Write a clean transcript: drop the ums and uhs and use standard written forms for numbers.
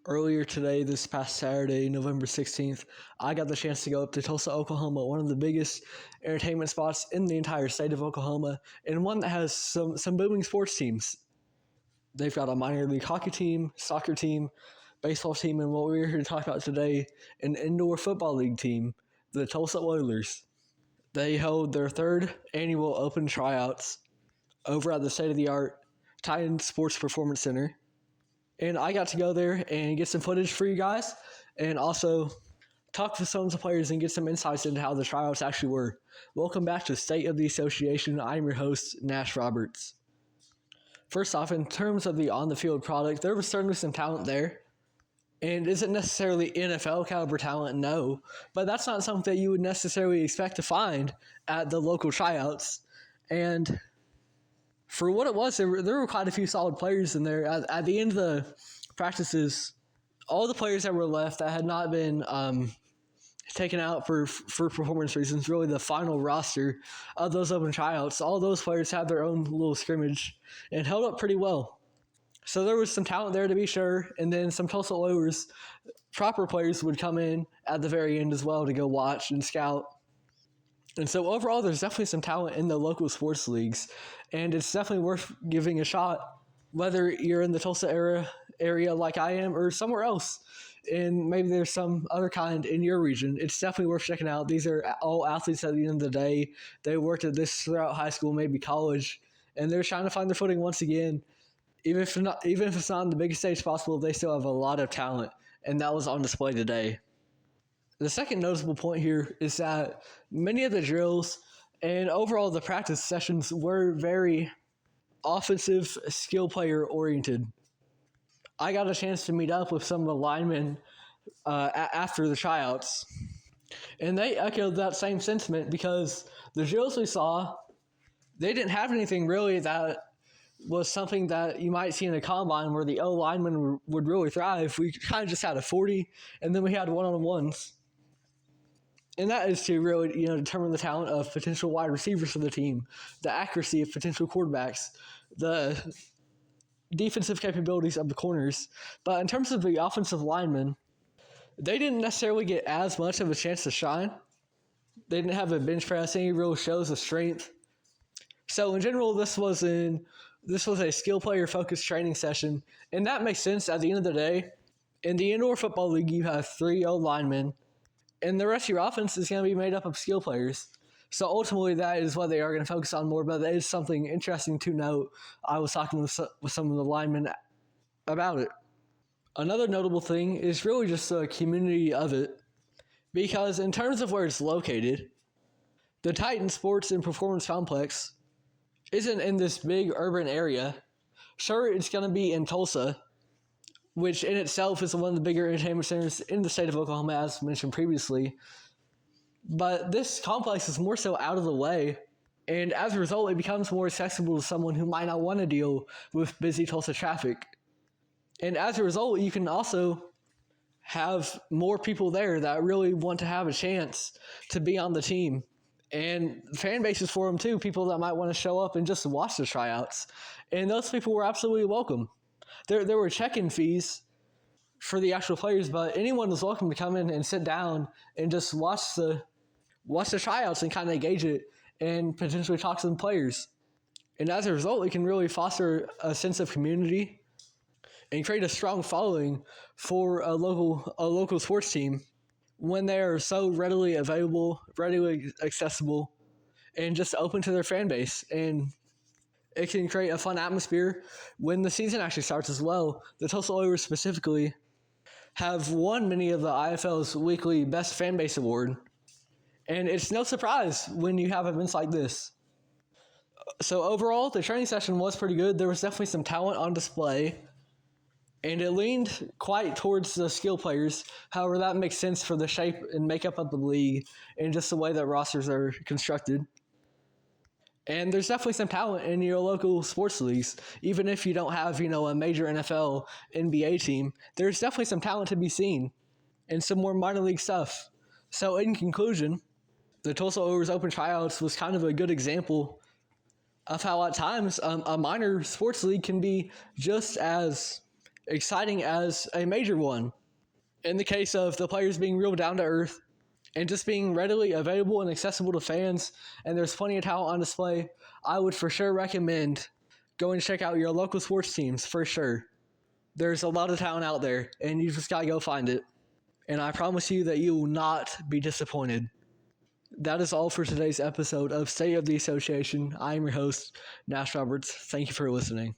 Earlier today, this past Saturday, November 16th, I got the chance to go up to Tulsa, Oklahoma, one of the biggest entertainment spots in the entire state of Oklahoma, and one that has some booming sports teams. They've got a minor league hockey team, soccer team, baseball team, and what we're here to talk about today, an indoor football league team, the Tulsa Oilers. They held their third annual open tryouts over at the state-of-the-art Titan Sports Performance Center. And I got to go there and get some footage for you guys and also talk with some of the players and get some insights into how the tryouts actually were. Welcome back to State of the Association. I'm your host, Nash Roberts. First off, in terms of the on-the-field product, there was certainly some talent there. And is it necessarily NFL caliber talent? No. But that's not something that you would necessarily expect to find at the local tryouts. And for what it was, there were quite a few solid players in there. At the end of the practices, all the players that were left that had not been taken out for performance reasons, really the final roster of those open tryouts, all those players had their own little scrimmage and held up pretty well. So there was some talent there to be sure, and then some Tulsa Oilers proper players would come in at the very end as well to go watch and scout. And so overall, there's definitely some talent in the local sports leagues, and it's definitely worth giving a shot, whether you're in the Tulsa area like I am or somewhere else, and maybe there's some other kind in your region. It's definitely worth checking out. These are all athletes at the end of the day. They worked at this throughout high school, maybe college, and they're trying to find their footing once again. Even if it's not on the biggest stage possible, they still have a lot of talent, and that was on display today. The second noticeable point here is that many of the drills and overall the practice sessions were very offensive, skill player oriented. I got a chance to meet up with some of the linemen after the tryouts, and they echoed that same sentiment because the drills we saw, they didn't have anything really that was something that you might see in a combine where the O lineman would really thrive. We kind of just had a 40, and then we had one-on-ones. And that is to really, determine the talent of potential wide receivers for the team, the accuracy of potential quarterbacks, the defensive capabilities of the corners. But in terms of the offensive linemen, they didn't necessarily get as much of a chance to shine. They didn't have a bench press, any real shows of strength. So in general, this was a skill player focused training session, and that makes sense at the end of the day. In the indoor football league, you have 3 O linemen, and the rest of your offense is going to be made up of skill players. So ultimately, that is what they are going to focus on more, but that is something interesting to note. I was talking with some of the linemen about it. Another notable thing is really just the community of it, because in terms of where it's located, the Titan Sports and Performance Complex isn't in this big urban area. Sure, it's going to be in Tulsa, which in itself is one of the bigger entertainment centers in the state of Oklahoma, as mentioned previously. But this complex is more so out of the way, and as a result, it becomes more accessible to someone who might not want to deal with busy Tulsa traffic. And as a result, you can also have more people there that really want to have a chance to be on the team. And fan bases for them too, people that might want to show up and just watch the tryouts. And those people were absolutely welcome. There were check-in fees for the actual players, but anyone was welcome to come in and sit down and just watch the tryouts and kind of gauge it and potentially talk to the players. And as a result, it can really foster a sense of community and create a strong following for a local sports team when they are so readily available, readily accessible, and just open to their fan base. And it can create a fun atmosphere when the season actually starts as well. The Tulsa Oilers specifically have won many of the IFL's weekly Best Fan Base Award. And it's no surprise when you have events like this. So overall, the training session was pretty good. There was definitely some talent on display, and it leaned quite towards the skill players. However, that makes sense for the shape and makeup of the league and just the way that rosters are constructed. And there's definitely some talent in your local sports leagues. Even if you don't have, a major NFL, NBA team, there's definitely some talent to be seen and some more minor league stuff. So in conclusion, the Tulsa Oilers Open Tryouts was kind of a good example of how at times a minor sports league can be just as exciting as a major one. In the case of the players being real down to earth and just being readily available and accessible to fans, and there's plenty of talent on display, I would for sure recommend going to check out your local sports teams for sure. There's a lot of talent out there, and you just gotta go find it. And I promise you that you will not be disappointed. That is all for today's episode of State of the Association. I am your host, Nash Roberts. Thank you for listening.